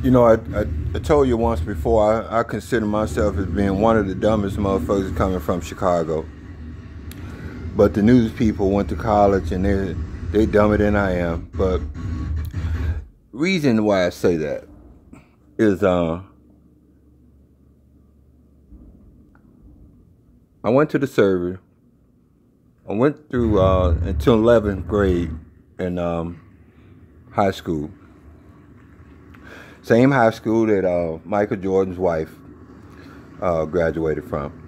You know, I told you once before, I consider myself as being one of the dumbest motherfuckers coming from Chicago. But the news people went to college and they dumber than I am. But reason why I say that is I went to the service. I went through until 11th grade in high school. Same high school that Michael Jordan's wife graduated from.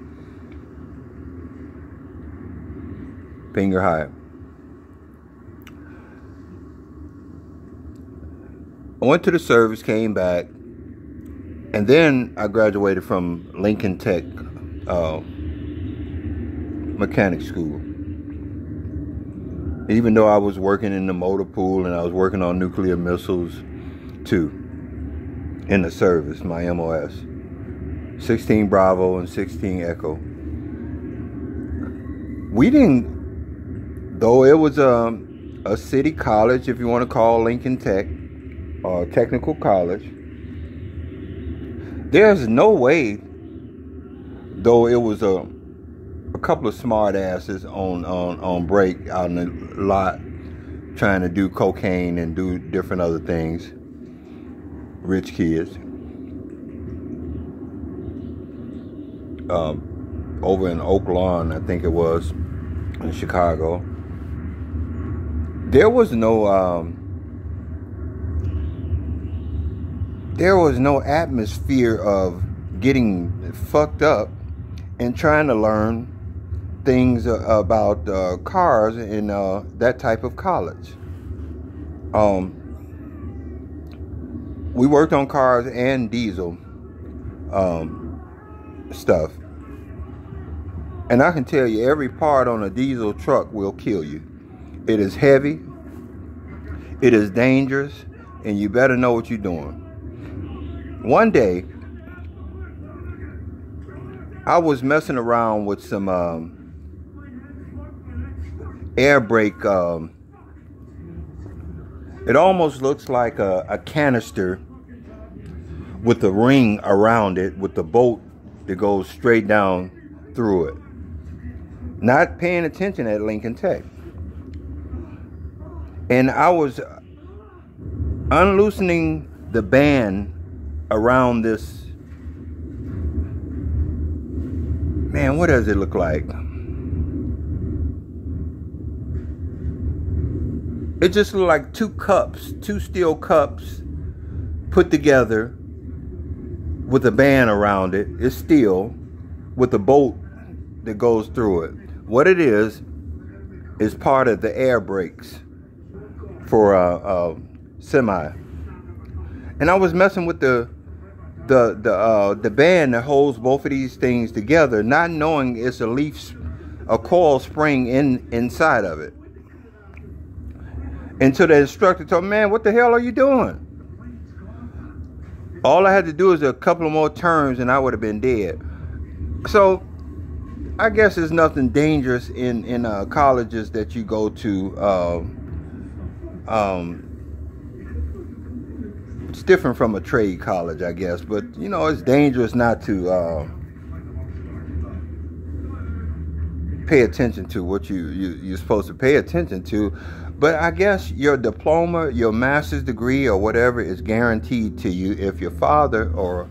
Finger High. I went to the service, came back, and then I graduated from Lincoln Tech mechanic school. Even though I was working in the motor pool and I was working on nuclear missiles too in the service, my MOS. 16 Bravo and 16 Echo. We didn't, though it was a city college, if you want to call Lincoln Tech, or technical college, there's no way, though it was a couple of smart asses on break out in the lot trying to do cocaine and do different other things. Rich kids. Over in Oak Lawn, I think it was, in Chicago. There was no atmosphere of getting fucked up and trying to learn things about cars in that type of college. We worked on cars and diesel stuff. And I can tell you, every part on a diesel truck will kill you. It is heavy, it is dangerous, and you better know what you're doing. One day, I was messing around with some air brake. It almost looks like a canister with a ring around it with the bolt that goes straight down through it. Not paying attention at Lincoln Tech. And I was unloosening the band around this. Man, what does it look like? It just looked like two steel cups put together with a band around it. It's steel with a bolt that goes through it. What it is part of the air brakes for a semi. And I was messing with the band that holds both of these things together, not knowing it's a coil spring inside of it. Until the instructor told me, man, what the hell are you doing? All I had to do is a couple of more turns and I would have been dead. So I guess there's nothing dangerous in colleges that you go to. It's different from a trade college, I guess, but you know, it's dangerous not to pay attention to what you're supposed to pay attention to. But I guess your diploma, your master's degree or whatever is guaranteed to you if your father or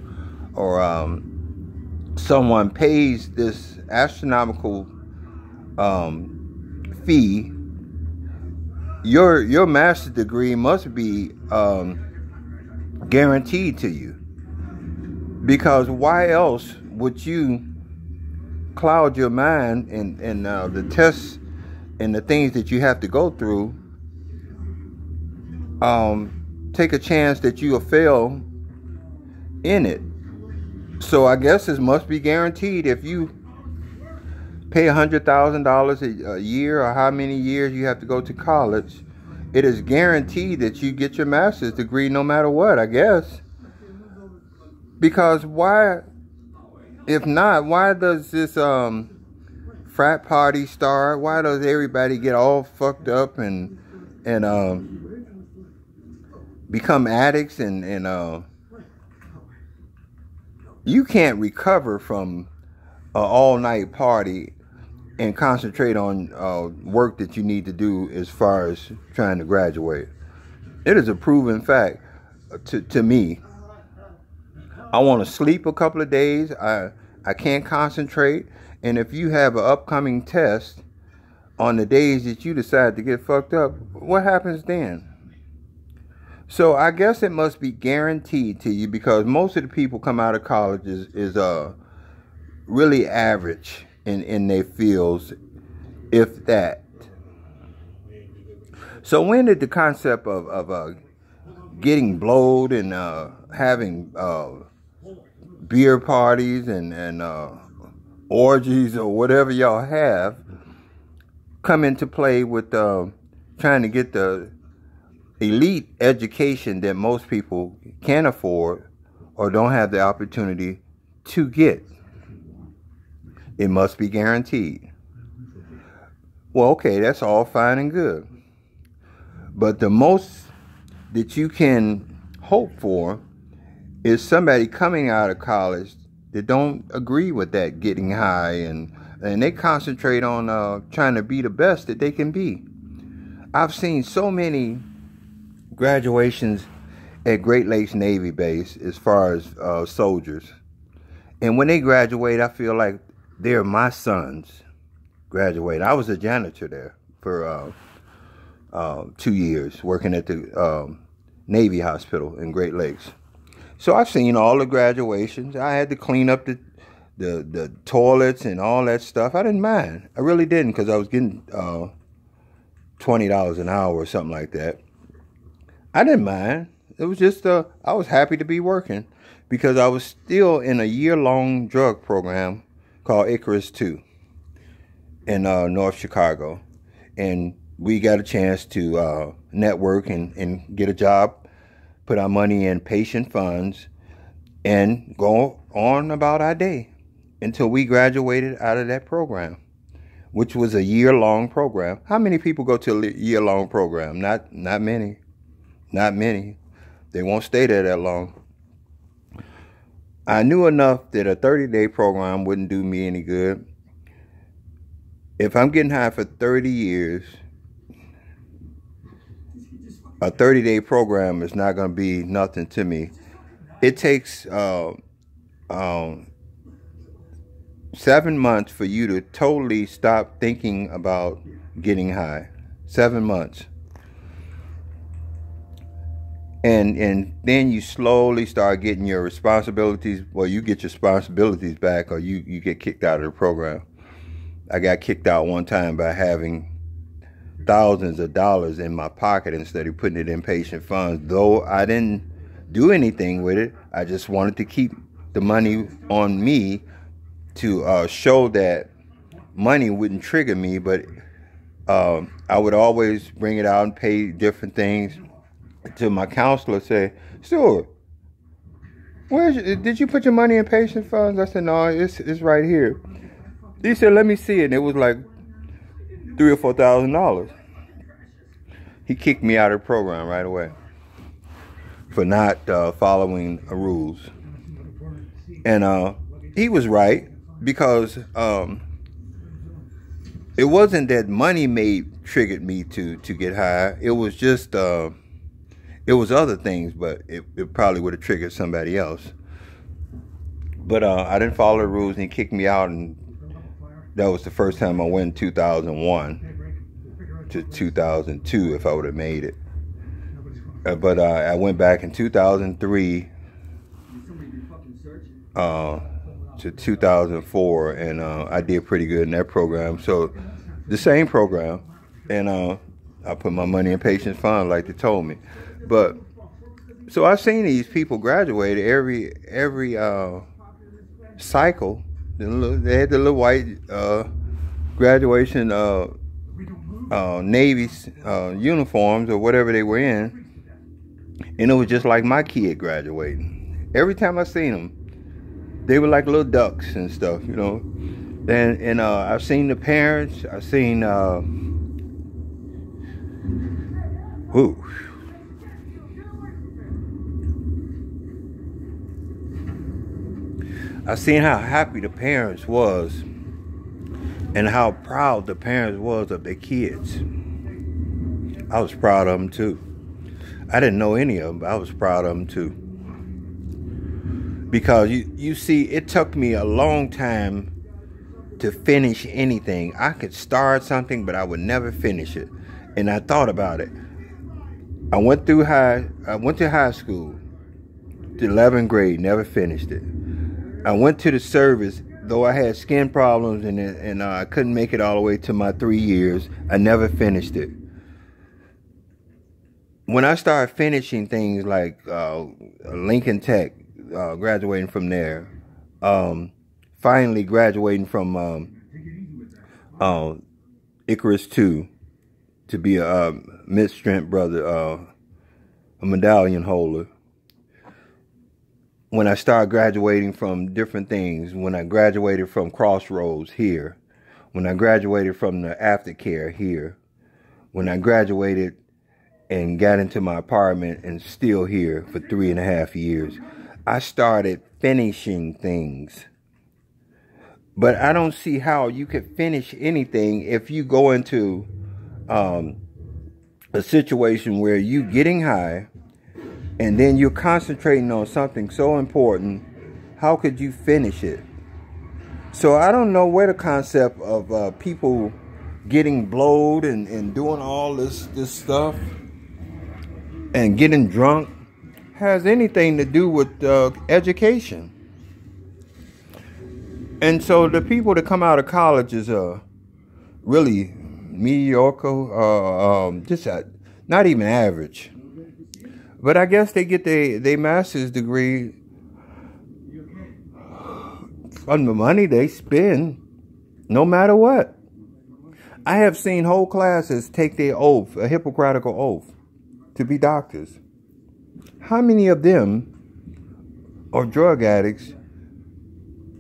someone pays this astronomical fee. Your master's degree must be guaranteed to you, because why else would you cloud your mind and the tests and the things that you have to go through, take a chance that you'll fail in it. So I guess it must be guaranteed. If you pay $100,000 a year, or how many years you have to go to college, it is guaranteed that you get your master's degree no matter what, I guess. Because why, if not, why does this frat party start? Why does everybody get all fucked up and become addicts and you can't recover from an all-night party and concentrate on work that you need to do as far as trying to graduate. It is a proven fact to me. I want to sleep a couple of days. I can't concentrate. And if you have an upcoming test on the days that you decide to get fucked up, what happens then? So I guess it must be guaranteed to you, because most of the people come out of college is really average in their fields, if that. So when did the concept of getting blowed and having beer parties and orgies or whatever y'all have come into play with trying to get the elite education that most people can't afford or don't have the opportunity to get? It must be guaranteed. Well, okay, that's all fine and good. But the most that you can hope for is somebody coming out of college that don't agree with that getting high, and they concentrate on trying to be the best that they can be. I've seen so many graduations at Great Lakes Navy Base as far as soldiers. And when they graduate, I feel like they're my sons graduate. I was a janitor there for 2 years, working at the Navy Hospital in Great Lakes. So I've seen all the graduations. I had to clean up the toilets and all that stuff. I didn't mind. I really didn't, because I was getting $20 an hour or something like that. I didn't mind. It was just I was happy to be working, because I was still in a year-long drug program called Icarus 2 in North Chicago. And we got a chance to network and get a job, put our money in patient funds, and go on about our day until we graduated out of that program, which was a year-long program. How many people go to a year-long program? Not many. Not many. They won't stay there that long. I knew enough that a 30-day program wouldn't do me any good. If I'm getting high for 30 years, a 30-day program is not going to be nothing to me. It takes 7 months for you to totally stop thinking about getting high. 7 months. And then you slowly start getting your responsibilities. Well, you get your responsibilities back, or you get kicked out of the program. I got kicked out one time by having thousands of dollars in my pocket instead of putting it in patient funds. Though I didn't do anything with it, I just wanted to keep the money on me to show that money wouldn't trigger me. But I would always bring it out and pay different things. Till my counselor say, "Stuart, did you put your money in patient funds?" I said, "No, it's right here." He said, "Let me see it." And it was like $3,000 or $4,000. He kicked me out of the program right away for not following the rules. And he was right, because it wasn't that money triggered me to get high. It was just it was other things, but it probably would have triggered somebody else. But I didn't follow the rules, and he kicked me out, and that was the first time I went in 2001 to 2002 if I would have made it. But I went back in 2003 to 2004, and I did pretty good in that program. So the same program, and I put my money in patient fund like they told me. But so I've seen these people graduate every cycle. They had the little white graduation Navy uniforms or whatever they were in, and it was just like my kid graduating. Every time I seen them, they were like little ducks and stuff, you know. And I've seen the parents. I've seen I seen how happy the parents was and how proud the parents was of their kids. I was proud of them too. I didn't know any of them, but I was proud of them too. Because you see, it took me a long time to finish anything. I could start something, but I would never finish it. And I thought about it. I went to high school, to 11th grade, never finished it. I went to the service, though I had skin problems and I couldn't make it all the way to my 3 years. I never finished it. When I started finishing things like Lincoln Tech, graduating from there, finally graduating from Icarus 2 to be a mid-strength brother, a medallion holder. When I started graduating from different things, when I graduated from Crossroads here, when I graduated from the aftercare here, when I graduated and got into my apartment and still here for 3.5 years, I started finishing things. But I don't see how you could finish anything if you go into a situation where you getting high and then you're concentrating on something so important. How could you finish it? So I don't know where the concept of people getting blowed and doing all this stuff and getting drunk has anything to do with education. And so the people that come out of college is really mediocre, just not even average. But I guess they get their master's degree from the money they spend, no matter what. I have seen whole classes take their oath, a Hippocratical oath, to be doctors. How many of them are drug addicts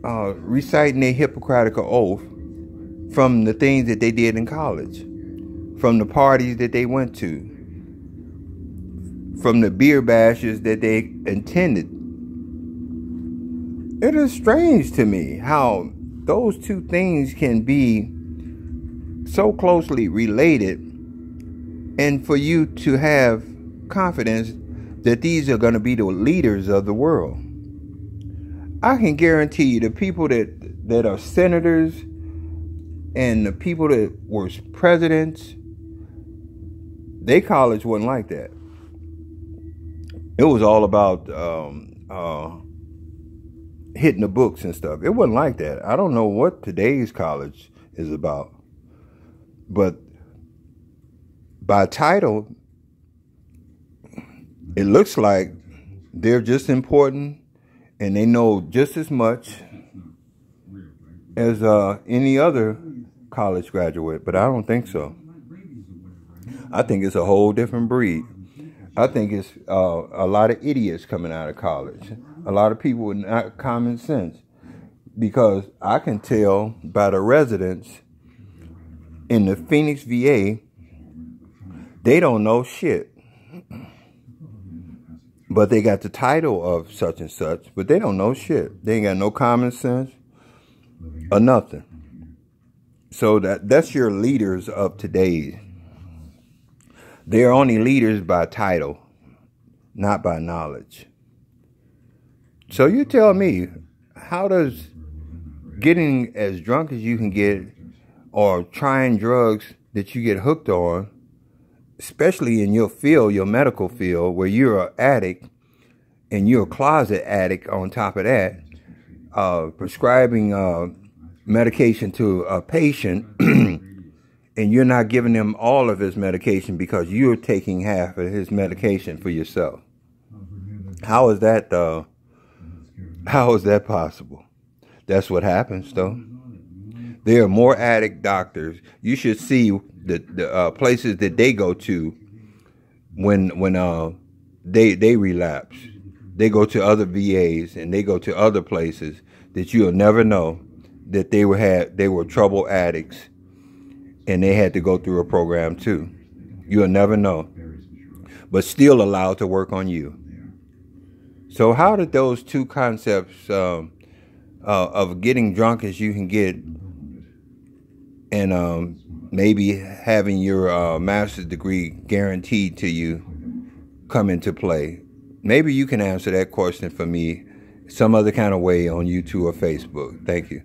reciting their Hippocratical oath from the things that they did in college, from the parties that they went to, from the beer bashes that they attended? It is strange to me how those two things can be so closely related, and for you to have confidence that these are going to be the leaders of the world. I can guarantee you the people that are senators and the people that were presidents, their college wasn't like that. It was all about hitting the books and stuff. It wasn't like that. I don't know what today's college is about. But by title, it looks like they're just important and they know just as much as any other college graduate. But I don't think so. I think it's a whole different breed. I think it's a lot of idiots coming out of college. A lot of people with not common sense. Because I can tell by the residents in the Phoenix VA, they don't know shit. But they got the title of such and such, but they don't know shit. They ain't got no common sense or nothing. So that's your leaders of today. They're only leaders by title, not by knowledge. So you tell me, how does getting as drunk as you can get or trying drugs that you get hooked on, especially in your field, your medical field, where you're an addict and you're a closet addict on top of that, prescribing medication to a patient and you're not giving him all of his medication because you're taking half of his medication for yourself. How is that possible? That's what happens, though. There are more addict doctors. You should see the places that they go to when they relapse. They go to other VAs and they go to other places that you'll never know that they were trouble addicts and they had to go through a program too. You'll never know, but still allowed to work on you. So how did those two concepts of getting drunk as you can get, and maybe having your master's degree guaranteed to you come into play? Maybe you can answer that question for me some other kind of way on YouTube or Facebook. Thank you.